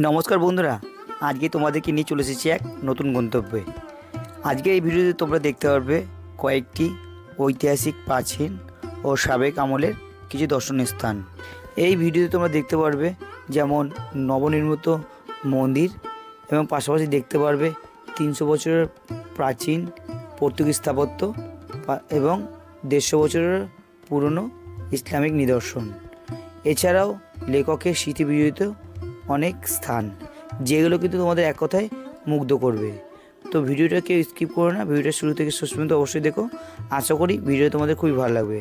নমস্কার বন্ধুরা, আজকে তোমাদেরকে নিয়ে চলে এসেছি এক নতুন গন্তব্যে। আজকে এই ভিডিওতে তোমরা দেখতে পারবে কয়েকটি ঐতিহাসিক, প্রাচীন ও সাবেক আমলের কিছু দর্শনীয় স্থান। এই ভিডিওতে তোমরা দেখতে পারবে যেমন নবনির্মিত মন্দির এবং পাশাপাশি দেখতে পারবে 300 বছরের প্রাচীন পর্তুগিজ স্থাপত্য এবং 150 বছরের পুরনো ইসলামিক নিদর্শন। এছাড়াও লেখকের স্মৃতি বিজড়িত অনেক স্থান, যেগুলো কিন্তু তোমাদের এক কথায় মুগ্ধ করবে। তো ভিডিওটা কেউ স্কিপ করো না, ভিডিওটা শুরু থেকে শেষ পর্যন্ত অবশ্যই দেখো। আশা করি ভিডিওটা তোমাদের খুবই ভালো লাগবে।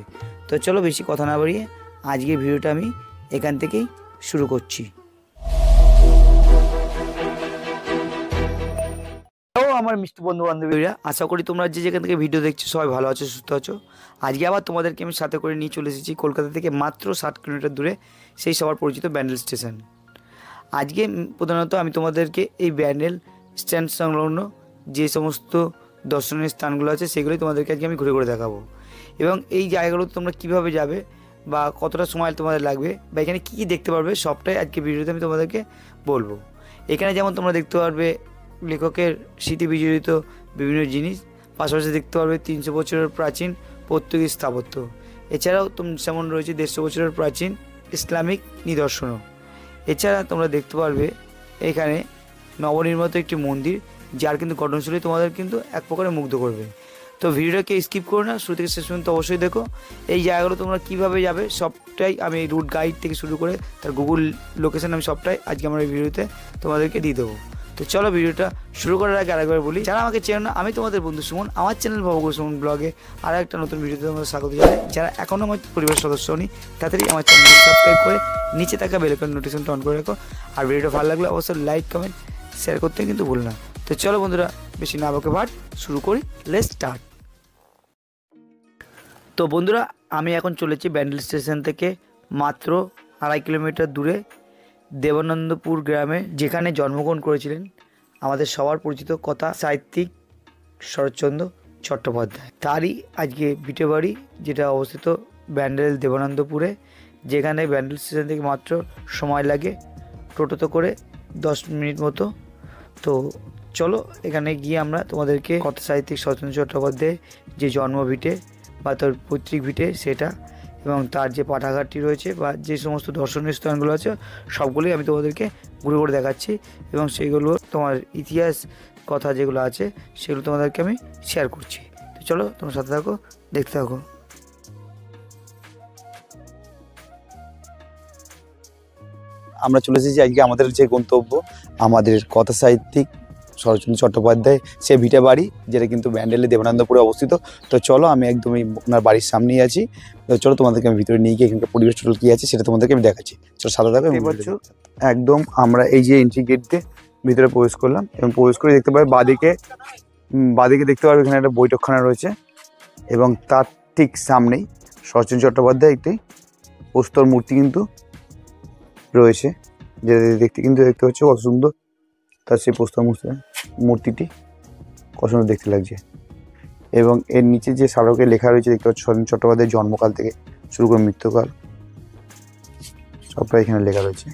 তো চলো বেশি কথা না বাড়িয়ে আজকে ভিডিওটা আমি এখান থেকেই শুরু করছি। আমার মিষ্টি বন্ধু বান্ধবীরা, আশা করি তোমরা যে যেখান থেকে ভিডিও দেখছো সবাই ভালো আছো, সুস্থ আছো। আজকে আবার তোমাদেরকে আমি সাথে করে নিয়ে চলে এসেছি কলকাতা থেকে মাত্র 60 কিলোমিটার দূরে সেই সবার পরিচিত ব্যান্ডেল স্টেশন। আজকে প্রধানত আমি তোমাদেরকে এই ব্যান্ডেল স্ট্যান্ড সংলগ্ন যে সমস্ত দর্শনীয় স্থানগুলো আছে সেগুলোই তোমাদেরকে আজকে আমি ঘুরে ঘুরে দেখাবো, এবং এই জায়গাগুলোতে তোমরা কীভাবে যাবে বা কতটা সময় তোমাদের লাগবে বা এখানে কী কী দেখতে পারবে সবটাই আজকে ভিডিওতে আমি তোমাদেরকে বলবো। এখানে যেমন তোমরা দেখতে পারবে লেখকের স্মৃতি বিজড়িত বিভিন্ন জিনিস, পাশাপাশি দেখতে পারবে 300 বছরের প্রাচীন পর্তুগিজ স্থাপত্য। এছাড়াও যেমন রয়েছে 150 বছরের প্রাচীন ইসলামিক নিদর্শনও। এছাড়া তোমরা দেখতে পারবে এখানে নবনির্মিত একটি মন্দির, যার কিন্তু গঠনশৈলী তোমাদের কিন্তু এক প্রকারে মুগ্ধ করবে। তো ভিডিওটাকে স্কিপ করো না, শুরু থেকে শেষ পর্যন্ত অবশ্যই দেখো। এই জায়গাগুলো তোমরা কীভাবে যাবে সবটাই আমি রুট গাইড থেকে শুরু করে তার গুগল লোকেশন আমি সবটাই আজকে আমার এই ভিডিওতে তোমাদেরকে দিয়ে দেবো। তো চলো ভিডিওটা শুরু করার আগে আরেকবার বলি, যারা আমাকে চেনো না, আমি তোমাদের বন্ধু সুমন। আমার চ্যানেল ভবগুরু সুমন ব্লগে আর একটা নতুন ভিডিওতে তোমাদের স্বাগত জানাই। যারা এখনও আমার পরিবারের সদস্য হনি তাড়াতাড়ি আমার চ্যানেলকে সাবস্ক্রাইব করে নিচে থাকা বেল আইকন নোটিফিকেশনটা অন করে রাখো। আর ভিডিওটা ভালো লাগলে অবশ্যই লাইক, কমেন্ট, শেয়ার করতে কিন্তু ভুল না। তো চলো বন্ধুরা, বেশি না বকে ভাট শুরু করি, লেটস স্টার্ট। তো বন্ধুরা, আমি এখন চলেছি ব্যান্ডেল স্টেশন থেকে মাত্র 2.5 কিলোমিটার দূরে দেবানন্দপুর গ্রামে, যেখানে জন্মগ্রহণ করেছিলেন আমাদের সবার পরিচিত কথা সাহিত্যিক শরৎচন্দ্র চট্টোপাধ্যায়। তারই আজকে ভিটে বাড়ি, যেটা অবস্থিত ব্যান্ডেল দেবানন্দপুরে, যেখানে ব্যান্ডেল স্টেশন থেকে মাত্র সময় লাগে টোটোতে করে 10 মিনিট মতো। তো চলো এখানে গিয়ে আমরা তোমাদেরকে কথা সাহিত্যিক শরৎচন্দ্র চট্টোপাধ্যায় যে জন্মভিটে বা তার পৈতৃক ভিটে সেটা, এবং তার যে পাঠাগারটি রয়েছে বা যে সমস্ত দর্শনীয় স্থানগুলো আছে সবগুলোই আমি তোমাদেরকে ঘুরে ঘুরে দেখাচ্ছি, এবং সেগুলো তোমার ইতিহাস কথা যেগুলো আছে সেগুলো তোমাদেরকে আমি শেয়ার করছি। তো চলো তোমার সাথে থাকো, দেখতে থাকো। আমরা চলে এসেছি আজকে আমাদের যে গন্তব্য, আমাদের কথা সাহিত্যিক শরৎচন্দ্র চট্টোপাধ্যায় সে ভিটে বাড়ি, যেটা কিন্তু ব্যান্ডেলে দেবানন্দপুরে অবস্থিত। তো চলো, আমি একদমই ওনার বাড়ির সামনেই আছি। তো চলো তোমাদেরকে আমি ভিতরে নিয়ে গিয়ে এখানকার পরিবেশ টোটাল কী আছে সেটা তোমাদেরকে আমি দেখাচ্ছি। চলো সাদা থাকবে। একদম আমরা এই যে এন্ট্রি গেট দিয়ে ভিতরে প্রবেশ করলাম, এবং প্রবেশ করে দেখতে পাবে বাঁদিকে দেখতে পারবে এখানে একটা বৈঠকখানা রয়েছে, এবং তার ঠিক সামনেই শরৎচন্দ্র চট্টোপাধ্যায় একটি প্রস্তর মূর্তি কিন্তু রয়েছে, যে দেখতে হচ্ছে কত সুন্দর। তার সেই প্রস্তর মূর্তিটি কত সুন্দর দেখতে লাগছে, এবং এর নিচে যে স্মারকে লেখা রয়েছে দেখতে পাচ্ছি শরৎচন্দ্র চট্টোপাধ্যায়ের জন্মকাল থেকে শুরু করে মৃত্যুকাল সবটাই এখানে লেখা রয়েছে।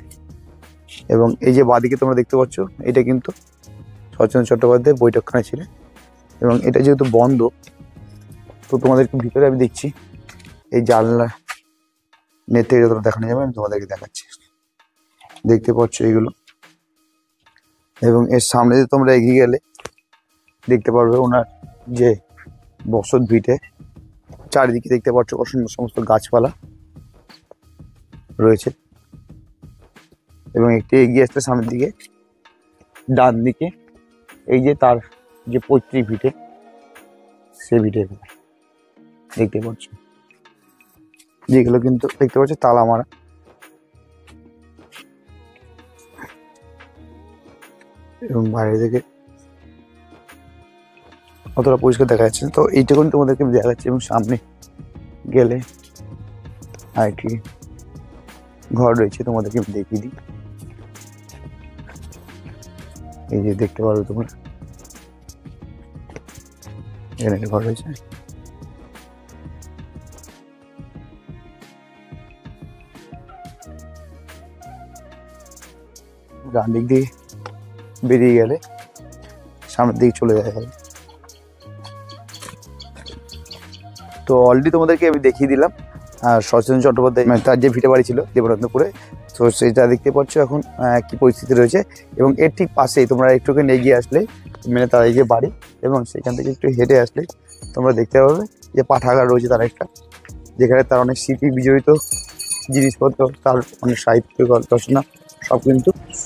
এবং এই যে বাঁদিকে তোমরা দেখতে পাচ্ছ, এটা কিন্তু শরৎচন্দ্র চট্টোপাধ্যায়ের বৈঠকখানা ছিল, এবং এটা যেহেতু বন্ধ, তো তোমাদের ভিতরে আমি দেখছি এই জানলা নেট থেকে যতটা দেখানো যাবে আমি তোমাদেরকে দেখাচ্ছি। দেখতে পাচ্ছ এইগুলো, এবং এর সামনে যে তোমরা এগিয়ে গেলে দেখতে পারবে ওনার যে বসত ভিটে, চারিদিকে দেখতে পাচ্ছ সমস্ত গাছপালা রয়েছে, এবং একটু এগিয়ে আসতে সামনের দিকে ডান দিকে এই যে তার যে পৈতৃক ভিটে, সে ভিটে দেখতে পাচ্ছ, যেগুলো কিন্তু দেখতে পাচ্ছ তালা মারা, এবং বাইরে থেকে অতটা পরিষ্কার দেখা যাচ্ছে। তো এইটুকুন তোমাদেরকে দেখা যাচ্ছে, এবং সামনে গেলে আরেকটি ঘর রয়েছে, তোমাদেরকে দেখিয়ে দিই। এই যে দেখতে পারো তোমরা এখানে একটা ঘর রয়েছে, ডান দিক দিয়ে বেরিয়ে গেলে সামনের দিকে চলে যায়। তো অলরেডি তোমাদেরকে আমি দেখিয়ে দিলাম আর শরৎচন্দ্র চট্টোপাধ্যায় মানে তার যে ভিটে বাড়ি ছিল দেবানন্দপুরে, তো সেটা দেখতে পাচ্ছ এখন কি পরিস্থিতি রয়েছে। এবং এর ঠিক পাশেই তোমরা একটুখানি এগিয়ে আসলে মানে তার এই যে বাড়ি, এবং সেখান থেকে একটু হেঁটে আসলে তোমরা দেখতে পাবে যে পাঠাগার রয়েছে তার একটা, যেখানে তার অনেক স্মৃতি বিজড়িত জিনিসপত্র, তার অনেক সাহিত্য রচনা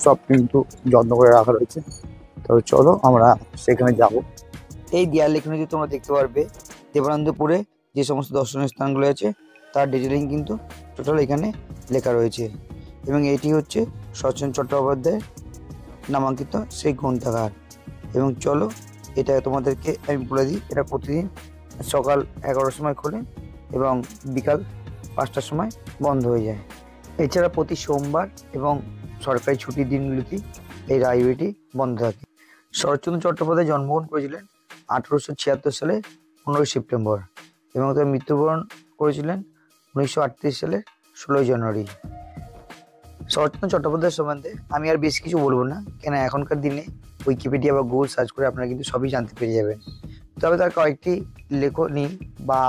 সব কিন্তু যত্ন করে রাখা রয়েছে। তো চলো আমরা সেখানে যাব। এই দেয়াল লেখনীতে তোমরা দেখতে পারবে দেবানন্দপুরে যে সমস্ত দর্শনীয় স্থানগুলো আছে তার ডিটেলিং কিন্তু টোটাল এখানে লেখা রয়েছে। এবং এটি হচ্ছে শরৎচন্দ্র চট্টোপাধ্যায়ের নামাঙ্কিত সেই গ্রন্থাগার। এবং চলো এটা তোমাদেরকে আমি বলে দিই, এটা প্রতিদিন সকাল 11টার সময় খোলে এবং বিকাল 5টার সময় বন্ধ হয়ে যায়। এছাড়া প্রতি সোমবার এবং সরকারি ছুটির দিনগুলিতে এই লাইব্রেরিটি বন্ধ থাকে। শরৎচন্দ্র চট্টোপাধ্যায় জন্মগ্রহণ করেছিলেন 1876 সালে 15 সেপ্টেম্বর এবং তার মৃত্যুবরণ করেছিলেন 1938 সালের 16 জানুয়ারি। শরৎচন্দ্র চট্টোপাধ্যায় সম্বন্ধে আমি আর বেশ কিছু বলবো না, কেন এখনকার দিনে উইকিপিডিয়া বা গুগল সার্চ করে আপনারা কিন্তু সবই জানতে পেরে যাবেন। তবে তার কয়েকটি লেখনী বা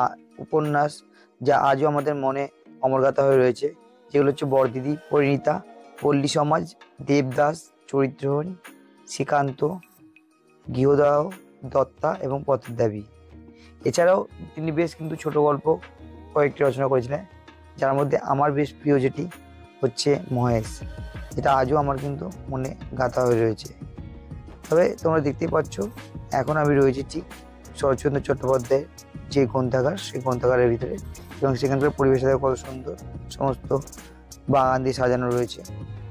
উপন্যাস যা আজও আমাদের মনে অমরগাথা হয়ে রয়েছে, যেগুলো হচ্ছে বরদিদি, পরিণীতা, পল্লী সমাজ, দেবদাস, চরিত্রহীন, শ্রীকান্ত, গৃহদাহ, দত্তা এবং পথের দাবি। এছাড়াও তিনি বেশ কিন্তু ছোট গল্প কয়েকটি রচনা করেছিলেন, যার মধ্যে আমার বেশ প্রিয় যেটি হচ্ছে মহেশ, যেটা আজও আমার কিন্তু মনে গাঁথা হয়ে রয়েছে। তবে তোমরা দেখতেই পাচ্ছ এখন আমি রয়েছি ঠিক শরৎচন্দ্র চট্টোপাধ্যায়ের যে গ্রন্থাগার, সেই গ্রন্থাগারের ভিতরে, এবং সেখানকার পরিবেশটা কত সুন্দর, সমস্ত বাগান দিয়ে সাজানো রয়েছে।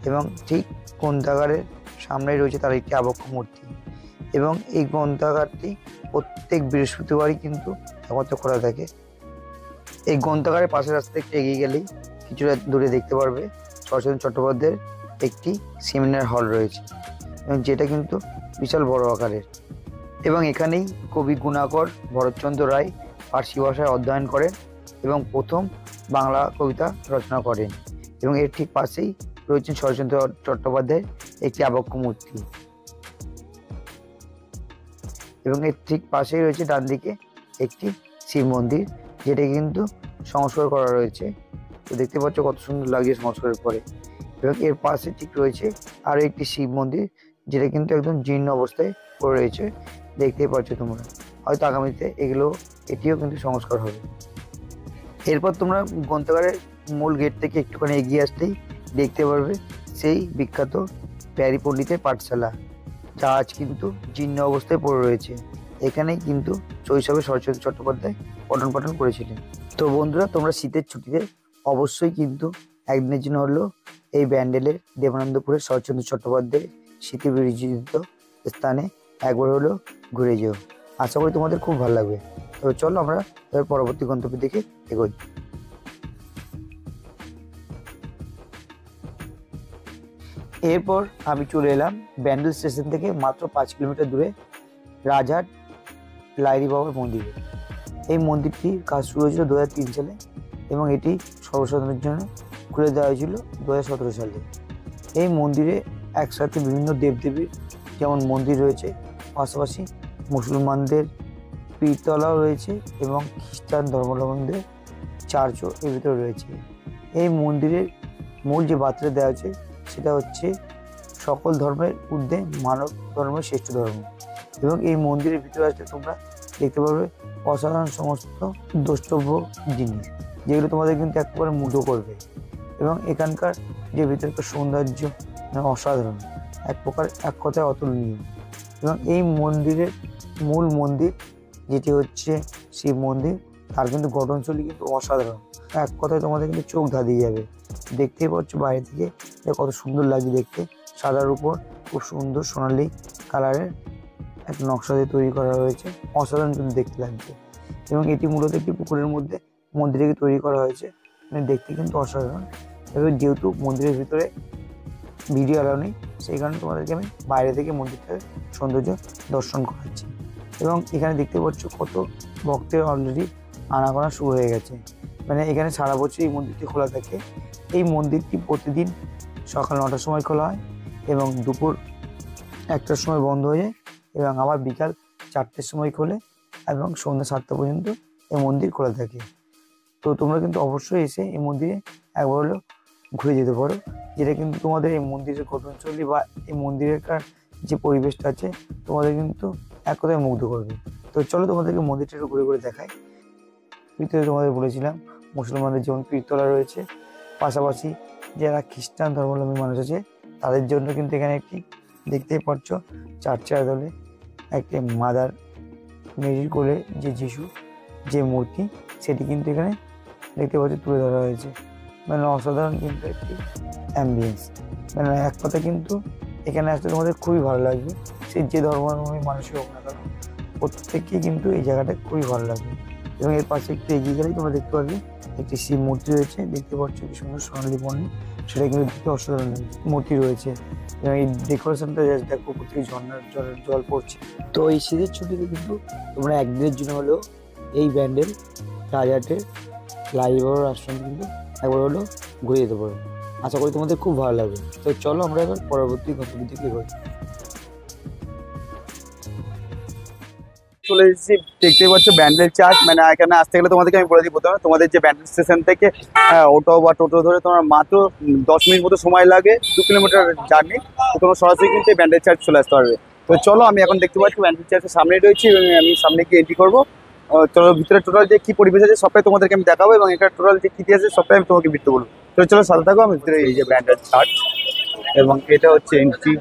এবং ঠিক গ্রন্থাগারের সামনেই রয়েছে তার একটি আবক্ষ মূর্তি। এবং এই গ্রন্থাগারটি প্রত্যেক বৃহস্পতিবারই কিন্তু একমাত্র খোলা থাকে। এই গ্রন্থাগারের পাশের রাস্তা একটু এগিয়ে গেলেই কিছুটা দূরে দেখতে পারবে শরৎচন্দ্র চট্টোপাধ্যায়ের একটি সেমিনার হল রয়েছে, এবং যেটা কিন্তু বিশাল বড় আকারের। এবং এখানেই কবি গুণাকর ভরতচন্দ্র রায় ফার্সি ভাষায় অধ্যয়ন করেন এবং প্রথম বাংলা কবিতা রচনা করেন। এবং এর ঠিক পাশেই রয়েছেন শরৎচন্দ্র চট্টোপাধ্যায়ের একটি আবক্ষ মূর্তি। এবং এর ঠিক পাশেই রয়েছে ডান দিকে একটি শিব মন্দির, যেটা কিন্তু সংস্কার করা রয়েছে। তো দেখতে পাচ্ছ কত সুন্দর লাগছে সংস্কারের পরে। এবং এর পাশে ঠিক রয়েছে আরও একটি শিব মন্দির, যেটা কিন্তু একদম জীর্ণ অবস্থায় পড়ে রয়েছে, দেখতেই পাচ্ছ তোমরা। হয়তো আগামীতে এটিও কিন্তু সংস্কার হবে। এরপর তোমরা গ্রন্থাগারের মূল গেট থেকে একটুখানি এগিয়ে আসতেই দেখতে পারবে সেই বিখ্যাত প্যারি পণ্ডিতের পাঠশালা, যা আজ কিন্তু জীর্ণ অবস্থায় পড়ে রয়েছে। এখানেই কিন্তু শৈশবে শরৎচন্দ্র চট্টোপাধ্যায় পঠন পাঠন করেছিলেন। তো বন্ধুরা, তোমরা শীতের ছুটিতে অবশ্যই কিন্তু একদিনের জন্য হলেও এই ব্যান্ডেলের দেবানন্দপুরের শরৎচন্দ্র চট্টোপাধ্যায়ের স্মৃতি বিজড়িত স্থানে একবার হলেও ঘুরে যেও। আশা করি তোমাদের খুব ভালো লাগবে। তবে চলো আমরা এবার পরবর্তী গন্তব্যের দিকে এগোই। এরপর আমি চলে এলাম ব্যান্ডেল স্টেশন থেকে মাত্র 5 কিলোমিটার দূরে রাজহাট লাইরি বাবার মন্দিরে। এই মন্দিরটির কাজ শুরু হয়েছিল 2003 সালে এবং এটি সর্বসাধারণের জন্য খুলে দেওয়া হয়েছিল 2017 সালে। এই মন্দিরে একসাথে বিভিন্ন দেবদেবীর যেমন মন্দির রয়েছে, পাশাপাশি মুসলমানদের পীরতলাও রয়েছে এবং খ্রিস্টান ধর্মাবলম্বীদের চার্চও এর ভিতরে রয়েছে। এই মন্দিরের মূল যে বার্তাটা দেওয়া হয়েছে সেটা হচ্ছে সকল ধর্মের ঊর্ধ্বে মানব ধর্ম শ্রেষ্ঠ ধর্ম। এবং এই মন্দিরের ভিতরে আসলে তোমরা দেখতে পারবে অসাধারণ সমস্ত দ্রষ্টব্য জিনিস, যেগুলো তোমাদের কিন্তু একেবারে মুগ্ধ করবে। এবং এখানকার যে ভিতরকার সৌন্দর্য অসাধারণ, এক কথায় অতুলনীয়। এবং এই মন্দিরের মূল মন্দির যেটি হচ্ছে শিব মন্দির, তার কিন্তু গঠনশৈলী কিন্তু অসাধারণ, এক কথায় তোমাদের কিন্তু চোখ ধাঁধিয়ে যাবে। দেখতেই পাচ্ছ বাইরে থেকে কত সুন্দর লাগছে দেখতে। সাদার উপর খুব সুন্দর সোনালি কালারের এক নকশা দিয়ে তৈরি করা হয়েছে, অসাধারণ কিন্তু দেখতে লাগছে। এবং এটি মূলত একটি পুকুরের মধ্যে মন্দিরকে তৈরি করা হয়েছে, দেখতে কিন্তু অসাধারণ। এবং যেহেতু মন্দিরের ভিতরে ভিডিও অ্যালাউ নেই, সেই কারণে তোমাদেরকে আমি বাইরে থেকে মন্দিরটার সৌন্দর্য দর্শন করাচ্ছি। এবং এখানে দেখতে পাচ্ছ কত ভক্তের অলরেডি আনাগোনা শুরু হয়ে গেছে। মানে এখানে সারা বছর এই মন্দিরটি খোলা থাকে। এই মন্দিরটি প্রতিদিন সকাল 9টার সময় খোলা হয় এবং দুপুর 1টার সময় বন্ধ হয়ে যায় এবং আবার বিকাল 4টের সময় খোলে এবং সন্ধ্যা 7টা পর্যন্ত এই মন্দির খোলা থাকে। তো তোমরা কিন্তু অবশ্যই এসে এই মন্দিরে একবার হলেও ঘুরে যেতে পারো, যেটা কিন্তু তোমাদের এই মন্দিরের ঘটনশৈলী বা এই মন্দিরের যে পরিবেশটা আছে তোমাদের কিন্তু এক কথায় মুগ্ধ করবে। তো চলো তোমাদেরকে মন্দিরটা একটু ঘুরে ঘুরে দেখাই। ভিতরে তোমাদের বলেছিলাম মুসলমানদের যেমন পীরতলা রয়েছে, পাশাপাশি যারা খ্রিস্টান ধর্মাবলম্বী মানুষ আছে তাদের জন্য কিন্তু এখানে একটি দেখতেই পাচ্ছ চার্চের আদলে একটি মাদার মেরির কোলে যে যিশু যে মূর্তি সেটি কিন্তু এখানে দেখতে পাচ্ছ তুলে ধরা হয়েছে। মানে অসাধারণ কিন্তু একটি অ্যাম্বিয়েন্স, মানে এক কথা কিন্তু এখানে আসতে তোমাদের খুবই ভালো লাগবে। সে যে ধর্মাবলম্বী মানুষই হোক না কেন, প্রত্যেককেই কিন্তু এই জায়গাটা খুবই ভালো লাগবে। এবং এর পাশে একটু এগিয়ে গেলেই তোমরা দেখতে পারবে একটি শিব মূর্তি রয়েছে, দেখতে পাচ্ছ কি সুন্দর সোনালী বর্ণে, সেটা কিন্তু দেখতে অসাধারণ মূর্তি রয়েছে। এবং এই ডেকোরেশনটা দেখো উপর থেকে ঝর্ণার জল পড়ছে। তো এই শীতের ছুটিতে কিন্তু তোমরা একদিনের জন্য হলেও এই ব্যান্ডেল রাজাটের লাইব্রেরি আশ্রম কিন্তু একবার হলেও ঘুরে যেতে পারো। আশা করি তোমাদের খুব ভালো লাগবে। তো চলো আমরা এবার পরবর্তী গন্তব্য দিকে এগোই। চলে এসেছি, দেখতে পাচ্ছ ব্যান্ডেল চার্চ। মানে এখানে আসতে গেলে তোমাদেরকে আমি বলে দিই, প্রথমে তোমাদের যে ব্যান্ডেল স্টেশন থেকে অটো বা টোটো ধরে তোমার মাত্র 10 মিনিট মতো সময় লাগে, 2 কিলোমিটার জার্নি। তো তোমরা সরাসরি কিন্তু এই ব্যান্ডেল চার্চ চলে আসতে পারবে। তো চলো, আমি এখন দেখতে পাচ্ছি ব্যান্ডেল চার্চের সামনেই রয়েছি এবং আমি সামনে গিয়ে এন্ট্রি করবো। চলো, ভিতরে টোটাল যে কি পরিবেশ আছে সবটাই তোমাদেরকে আমি দেখাবো এবং এটা টোটাল যে কি আছে সবটাই আমি তোমাকে বিরতে বলবো। তো চলো সাথে থাকো, আমি ভিতরে এই যে ব্যান্ডেল চার্চ এবং এটা হচ্ছে এন্ট্রি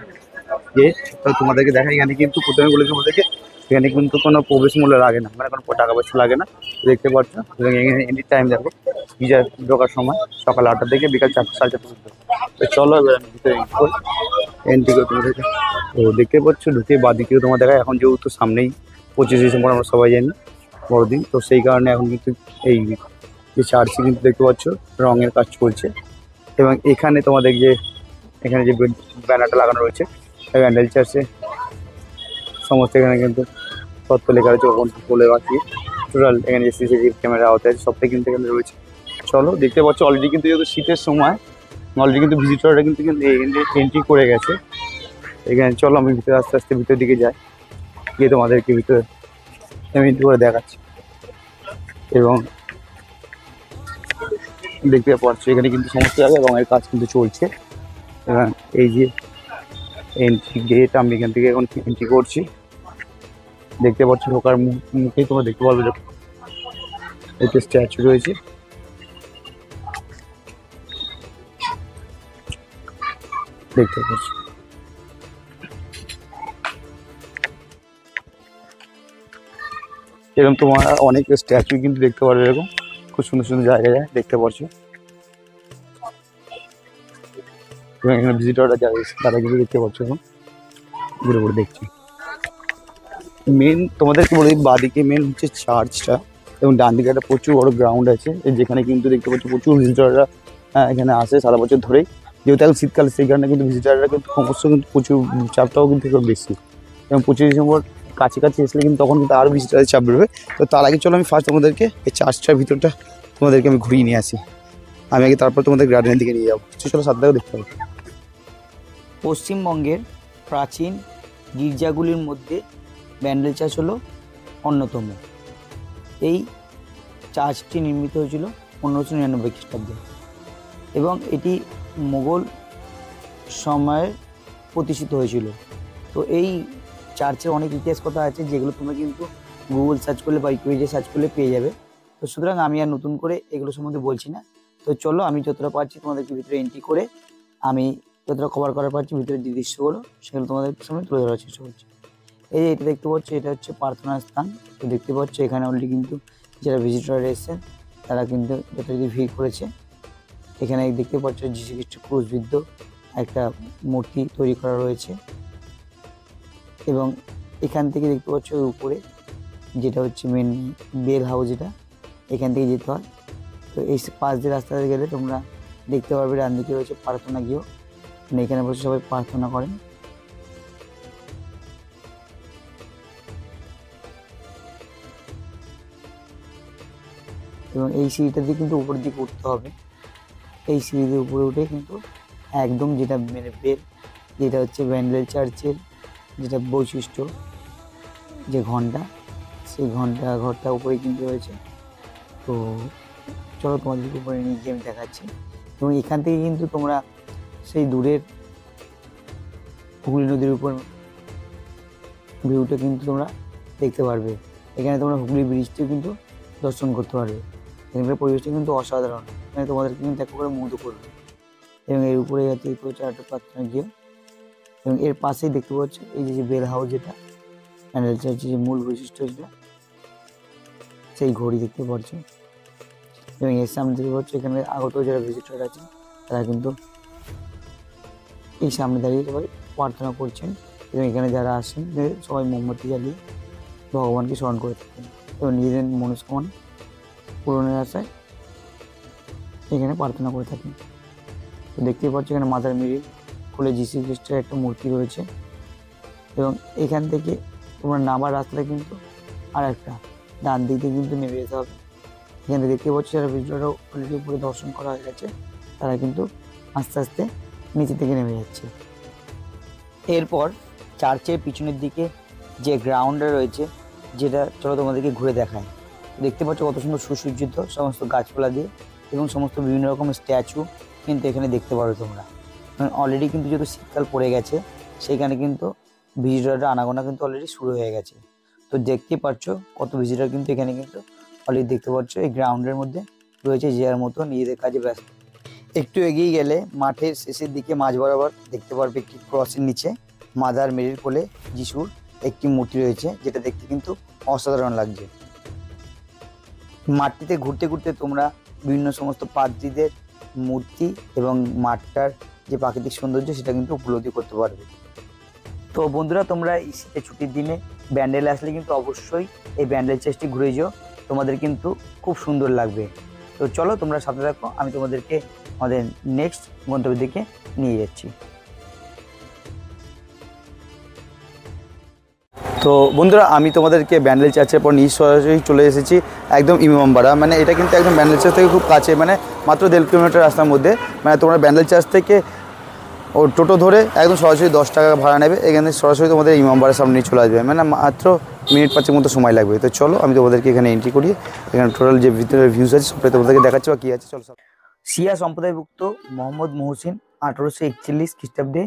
গেট। তো তোমাদেরকে দেখাই, এখানে কিন্তু প্রথমে বলেছি তোমাদেরকে এখানে কিন্তু কোনো প্রবেশ মূল্য লাগে না, মানে কোনো টাকা পয়সা লাগে না, দেখতে পাচ্ছ। এবং এখানে এন্ট্রি টাইম দেখো, গিজার ঢোকার সময় সকাল 8টা থেকে বিকাল 4টা, 4:30 পর্যন্ত। তো চলো এবার আমি ভিতরে এন্ট্রি করে তোমাদেরকে। তো দেখতে পাচ্ছ ঢুকে বাদিকেও তোমার দেখায়। এখন যেহেতু সামনেই 25শে ডিসেম্বর, আমরা সবাই জানি বড়দিন, তো সেই কারণে এখন কিন্তু এই যে চার্চে কিন্তু দেখতে পাচ্ছ রঙের কাজ চলছে। এবং এখানে তোমাদের যে এখানে যে ব্যানারটা লাগানো রয়েছে ব্যান্ডেল চার্চে সমস্ত এখানে কিন্তু তথ্য লেখা রয়েছে, কখন বলে বাকি টোটাল এখানে যে সিসিটিভি ক্যামেরা আওতায় সবটাই কিন্তু এখানে রয়েছে। চলো, দেখতে পাচ্ছ অলরেডি কিন্তু যেহেতু শীতের সময় অলরেডি কিন্তু ভিজিটররা কিন্তু এন্ট্রি করে গেছে এখানে। চলো আমি ভিতরে আস্তে আস্তে ভিতরের দিকে যাই, গিয়ে তোমাদেরকে ভিতরে আমি এন্ট্রি করে দেখাচ্ছি। এবং দেখতে পাচ্ছ এখানে কিন্তু সমস্ত জায়গায় রঙের কাজ কিন্তু চলছে। এবং এই যে এন্ট্রি গেট, আমি এখান থেকে এখন এন্ট্রি করছি। দেখতে পাচ্ছ ঢোকার মুখেই তোমরা দেখতে পারবে একটা স্ট্যাচু রয়েছে। দেখতে পাচ্ছ এরকম তোমার অনেক স্ট্যাচু কিন্তু দেখতে পারবে, এরকম খুব সুন্দর সুন্দর জায়গায় দেখতে পাচ্ছ। এবং এখানে ভিজিটররা যারা তারা কিন্তু দেখতে পাচ্ছ এখন ঘুরে ঘুরে দেখছি। মেন তোমাদেরকে বলে দিই, বাদিকে মেন হচ্ছে চার্চটা এবং ডান দিকে একটা প্রচুর বড় গ্রাউন্ড আছে যেখানে কিন্তু দেখতে পাচ্ছি প্রচুর ভিজিটররা এখানে আসে সারা বছর ধরেই। যেহেতু এখন শীতকাল সেই কারণে কিন্তু ভিজিটররা কিন্তু ক্রমশ কিন্তু প্রচুর চাপটাও কিন্তু একটু বেশি। এবং 25 ডিসেম্বর কাছাকাছি আসলে কিন্তু তখন কিন্তু আরও ভিজিটরের চাপ বেরোবে। তো তার আগে চলো আমি ফার্স্ট তোমাদেরকে এই চার্চটার ভিতরটা তোমাদেরকে আমি ঘুরিয়ে নিয়ে আসি। আমি আগে তারপর তোমাদের গার্ডেনের দিকে নিয়ে যাবো। চলো সাথে দেখতে হবে। পশ্চিমবঙ্গের প্রাচীন গির্জাগুলির মধ্যে ব্যান্ডেল চার্চ হলো অন্যতম। এই চার্চটি নির্মিত হয়েছিল 1599 খ্রিস্টাব্দে এবং এটি মোগল সময়ে প্রতিষ্ঠিত হয়েছিল। তো এই চার্চের অনেক ইতিহাস কথা আছে যেগুলো তোমরা কিন্তু গুগল সার্চ করলে বা উইকিপিডিয়া সার্চ করলে পেয়ে যাবে। তো সুতরাং আমি আর নতুন করে এগুলো সম্বন্ধে বলছি না। তো চলো আমি যতটা পারছি তোমাদেরকে ভিতরে এন্ট্রি করে আমি যতটা কভার করার পারছি ভিতরের যে দৃশ্যগুলো সেগুলো তোমাদের সামনে তুলে ধরার চেষ্টা করছি। এই যে এটা দেখতে পাচ্ছ, এটা হচ্ছে প্রার্থনার স্থান। তো দেখতে পাচ্ছ এখানে অলরেডি কিন্তু যারা ভিজিটর এসেছেন তারা কিন্তু যথারীতি ভিড় করেছে। এখানে দেখতে পাচ্ছ যীশু খ্রিস্ট ক্রুশবিদ্ধ একটা মূর্তি তৈরি করা রয়েছে। এবং এখান থেকে দেখতে পাচ্ছ উপরে যেটা হচ্ছে মেন বেল হাউস, যেটা এখান থেকে যেতে হয়। তো এই পাশ দিয়ে রাস্তাতে গেলে তোমরা দেখতে পারবে ডান দিকে রয়েছে প্রার্থনা গৃহ, মানে এখানে বসে সবাই প্রার্থনা করেন। এবং এই সিঁড়িটা দিয়ে কিন্তু উপরের দিকে উঠতে হবে। এই সিঁড়ি দিয়ে উপরে উঠে কিন্তু একদম যেটা মানে বেল যেটা হচ্ছে ব্যান্ডেল চার্চের যেটা বৈশিষ্ট্য, যে ঘন্টা, সেই ঘরটা উপরে কিন্তু রয়েছে। তো চলো তোমাদেরকে উপরে নিয়ে গিয়ে আমি দেখাচ্ছি। এবং এখান থেকে কিন্তু তোমরা সেই দূরের হুগলি নদীর উপর ভিউটা কিন্তু তোমরা দেখতে পারবে। এখানে তোমরা হুগলি ব্রিজটিও কিন্তু দর্শন করতে পারবে। এখানকার পরিবেশটা কিন্তু অসাধারণ, এখানে তোমাদেরকে কিন্তু এক করে মুগ্ধ করবে। এবং এর উপরে আছে একটা প্রার্থনা গিয়ে, এবং এর পাশেই দেখতে পাচ্ছ এই যে বেল হাউস, যেটা ব্যান্ডেল চার্চের যে মূল বৈশিষ্ট্য, যেটা সেই ঘড়ি দেখতে পাচ্ছ। এবং এর সামনে দেখতে পাচ্ছ এখানে আগত যারা ভিজিটর আছে তারা কিন্তু এই সামনে দাঁড়িয়ে সবাই প্রার্থনা করছেন। এবং এখানে যারা আসেন সবাই মোমবাতি জ্বালিয়ে ভগবানকে স্মরণ করে থাকেন এবং নিজেদের মনস্কামনা পূরণের আশায় এখানে প্রার্থনা করে থাকেন। তো দেখতেই পাচ্ছ এখানে মাদার মেরি কোলে যীশু খ্রিস্টের একটা মূর্তি রয়েছে। এবং এখান থেকে তোমরা নামার রাস্তাটা কিন্তু আর একটা ডান দিক দিয়ে কিন্তু নেমে যেতে হবে। এখানে দেখতে পাচ্ছ যারা ভিডিওটা অলরেডি উপরে দর্শন করা হয়ে গেছে তারা কিন্তু আস্তে আস্তে নিচে থেকে নেমে যাচ্ছে। এরপর চার্চের পিছনের দিকে যে গ্রাউন্ডটা রয়েছে, যেটা চলো তোমাদেরকে ঘুরে দেখায়। দেখতে পাচ্ছ কত সুন্দর সুসজ্জিত সমস্ত গাছপালা দিয়ে, এবং সমস্ত বিভিন্ন রকমের স্ট্যাচু কিন্তু এখানে দেখতে পারো তোমরা। অলরেডি কিন্তু যেহেতু শীতকাল পড়ে গেছে, সেইখানে কিন্তু ভিজিটররা আনাগোনা কিন্তু অলরেডি শুরু হয়ে গেছে। তো দেখতে পাচ্ছ কত ভিজিটর কিন্তু এখানে কিন্তু অলরেডি দেখতে পাচ্ছ এই গ্রাউন্ডের মধ্যে রয়েছে, যে যার মতো নিজেদের কাজে ব্যস্ত। একটু এগিয়ে গেলে মাঠের শেষের দিকে মাঝ বরাবর দেখতে পারবে একটি ক্রসের নিচে মাদার মেরির কোলে যিশুর একটি মূর্তি রয়েছে, যেটা দেখতে কিন্তু অসাধারণ লাগছে। মাঠটিতে ঘুরতে ঘুরতে তোমরা বিভিন্ন সমস্ত পাদ্রীদের মূর্তি এবং মাঠটার যে প্রাকৃতিক সৌন্দর্য সেটা কিন্তু উপলব্ধি করতে পারবে। তো বন্ধুরা, তোমরা এই শীতের ছুটির দিনে ব্যান্ডেলে আসলে কিন্তু অবশ্যই এই ব্যান্ডেল চার্চটি ঘুরে যেও, তোমাদের কিন্তু খুব সুন্দর লাগবে। তো চলো তোমরা সাথে থাকো, আমি তোমাদেরকে আমাদের নেক্সট গন্তব্যের দিকে নিয়ে যাচ্ছি। তো বন্ধুরা, আমি তোমাদেরকে ব্যান্ডেল চার্চের পর নিজ সরাসরি চলে এসেছি একদম ইমামবাড়া। মানে এটা কিন্তু একদম ব্যান্ডেল চার্চ থেকে খুব কাছে, মানে মাত্র 1.5 কিলোমিটার রাস্তার মধ্যে। মানে তোমরা ব্যান্ডেল চার্চ থেকে ও টোটো ধরে একদম সরাসরি 10 টাকা ভাড়া নেবে, এখানে সরাসরি তোমাদের ইমামবাড়ার সামনে চলে আসবে, মানে মাত্র মিনিট 5 মতো সময় লাগবে। তো চলো আমি তোমাদেরকে এখানে এন্ট্রি করিয়ে এখানে টোটাল যে ভিতরের ভিউজ আছে সবটাই তোমাদেরকে দেখাচ্ছি বা কী আছে। চলো। শিয়া সম্প্রদায়ভুক্ত মোহাম্মদ মহসিন 1841 খ্রিস্টাব্দে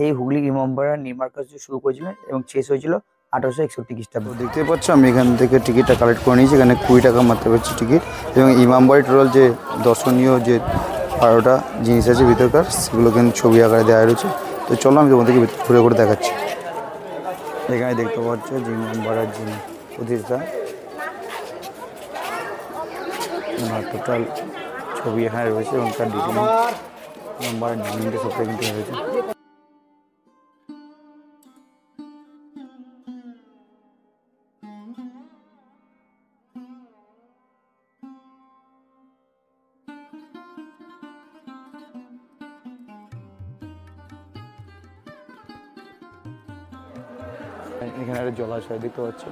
এই হুগলি ইমামবাড়ার নির্মাণ কাজ শুরু করেছিলেন এবং শেষ হয়েছিল 1861 খ্রিস্টাব্দে। দেখতে পাচ্ছ আমি এখান থেকে টিকিটটা কালেক্ট করে নিয়েছি, এখানে 20 টাকা মারতে পারছি টিকিট। এবং ইমামবাড়ি টোটাল যে দর্শনীয় যে 12টা জিনিস আছে ভিতরকার, সেগুলো কিন্তু ছবি আকারে দেওয়া রয়েছে। তো চলো আমি তোমাদেরকে ঘুরে ঘুরে দেখাচ্ছি। এখানে দেখতে পাচ্ছ যে ইমামবাড়ার যিনি প্রতিষ্ঠা, টোটাল ছবি এখানে রয়েছে এবং তার ডিজাইন ইমামবাড়ার ডিজাইনটা সবটাই কিন্তু রয়েছে। এখানে একটা জলাশয় দেখতে পাচ্ছ,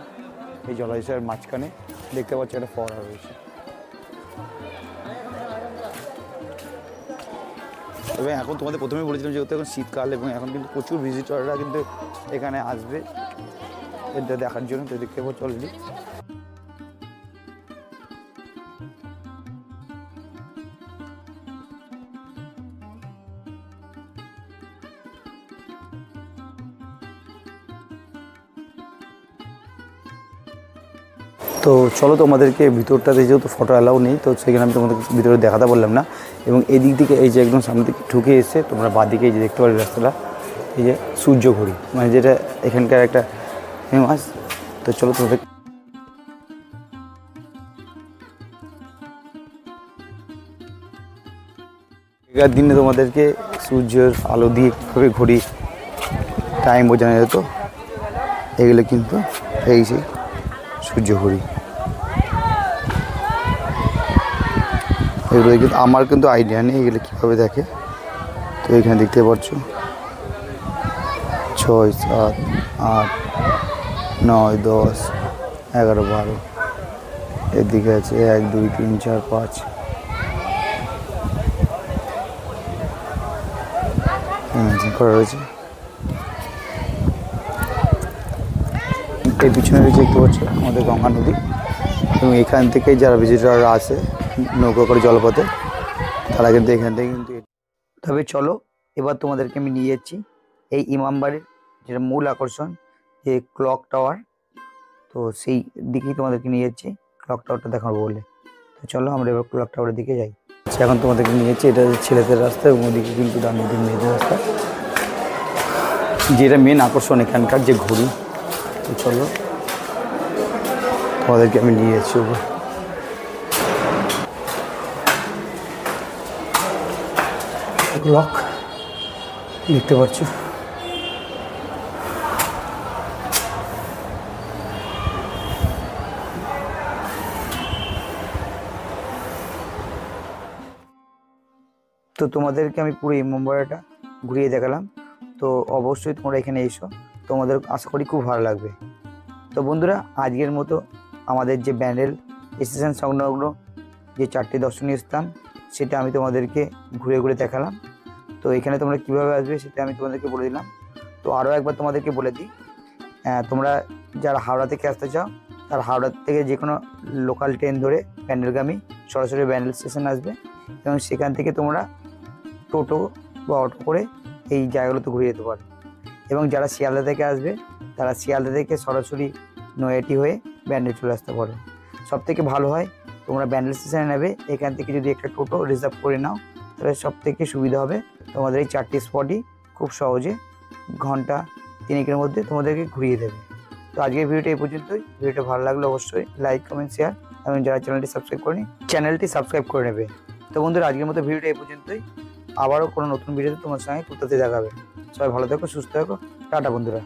এই জলাশয়ের মাঝখানে দেখতে পাচ্ছ একটা ফোয়ারা রয়েছে। এবং এখন তোমাদের প্রথমেই বলেছিলাম যেহেতু এখন শীতকাল এবং এখন কিন্তু প্রচুর ভিজিটররা কিন্তু এখানে আসবে এটা দেখার জন্য। তো দেখতে পাচ্ছ অলরেডি তো চলো তোমাদেরকে ভিতরটাতে যেহেতু ফটো অ্যালাউ নেই, তো সেখানে আমি তোমাদের ভিতরে দেখাতে বললাম না। এবং এই দিক থেকে এই যে একদম সামনে দিকে ঢুকে এসে তোমরা বাঁদিকে এই যে দেখতে পারবে রাস্তাটা, এই যে সূর্য ঘড়ি, মানে যেটা এখানকার একটা ফেমাস। তো চলো তোমাদের এগার দিনে তোমাদেরকে সূর্যের আলো দিয়ে কীভাবে ঘড়ি টাইম বোঝানো যেত, এগুলো কিন্তু এই যে সূর্য ঘড়ি, এগুলো কিন্তু আমার কিন্তু আইডিয়া নেই এগুলো কীভাবে দেখে। তো এখানে দেখতে পাচ্ছ 6, 7, 8, 9, 10, 11, 12, এদিকে আছে 1, 2, 3, 4, 5, করা রয়েছে। এই পিছনে রয়েছে দেখতে পাচ্ছ আমাদের গঙ্গা নদী, এবং এখান থেকে যারা ভিজিটাররা আসে নৌকা করে জলপথে, তারা কিন্তু এখান থেকে কিন্তু। তবে চলো এবার তোমাদেরকে আমি নিয়ে যাচ্ছি এই ইমামবাড়ির যেটা মূল আকর্ষণ, যে ক্লক টাওয়ার। তো সেই দিকেই তোমাদেরকে নিয়ে যাচ্ছি, ক্লক টাওয়ারটা দেখাবো বলে। তো চলো আমরা এবার ক্লক টাওয়ারের দিকে যাই। আচ্ছা, এখন তোমাদেরকে নিয়ে যাচ্ছি, এটা হচ্ছে ছেলেদের রাস্তা এবং ওদিকে কিন্তু ডান দিকে মেয়েদের রাস্তা, যেটা মেন আকর্ষণ এখানকার যে ঘুড়ি। তো চলো তোমাদেরকে আমি নিয়ে যাচ্ছি ওপর। ক্লক দেখতে পাচ্ছ, তো তোমাদেরকে আমি পুরো ইমামবাড়াটা ঘুরিয়ে দেখালাম। তো অবশ্যই তোমরা এখানে এসো, তোমাদের আশা করি খুব ভালো লাগবে। তো বন্ধুরা, আজকের মতো আমাদের যে ব্যান্ডেল স্টেশন সংলগ্ন যে 4টি দর্শনীয় স্থান, সেটা আমি তোমাদেরকে ঘুরে ঘুরে দেখালাম। তো এখানে তোমরা কীভাবে আসবে সেটা আমি তোমাদেরকে বলে দিলাম। তো আরও একবার তোমাদেরকে বলে দিই, তোমরা যারা হাওড়া থেকে আসতে চাও, তার হাওড়া থেকে যে কোনো লোকাল ট্রেন ধরে ব্যান্ডেলগামী সরাসরি ব্যান্ডেল স্টেশন আসবে, এবং সেখান থেকে তোমরা টোটো বা অটো করে এই জায়গাগুলোতে ঘুরে যেতে পারো। এবং যারা শিয়ালদা থেকে আসবে, তারা শিয়ালদা থেকে সরাসরি নৈহাটি হয়ে ব্যান্ডেল চলে আসতে পারো। সবথেকে ভালো হয় তোমরা ব্যান্ডেল স্টেশনে নেবে, এখান থেকে যদি একটা টোটো রিজার্ভ করে নাও তাহলে সবথেকে সুবিধা হবে। তোমাদের এই 4টি স্পটই খুব সহজে ঘন্টা 3-এর মধ্যে তোমাদেরকে ঘুরিয়ে দেবে। তো আজকের ভিডিওটা এই পর্যন্তই। ভিডিওটা ভালো লাগলে অবশ্যই লাইক, কমেন্ট, শেয়ার, এবং যারা চ্যানেলটি সাবস্ক্রাইব করেনি চ্যানেলটি সাবস্ক্রাইব করে নেবে। তো বন্ধুরা, আজকের মতো ভিডিওটা এই পর্যন্তই। আবারও কোনো নতুন ভিডিওতে তোমার সঙ্গে কোথাতে দেখাবে। সবাই ভালো থেকো, সুস্থ থেকো, টাটা বন্ধুরা।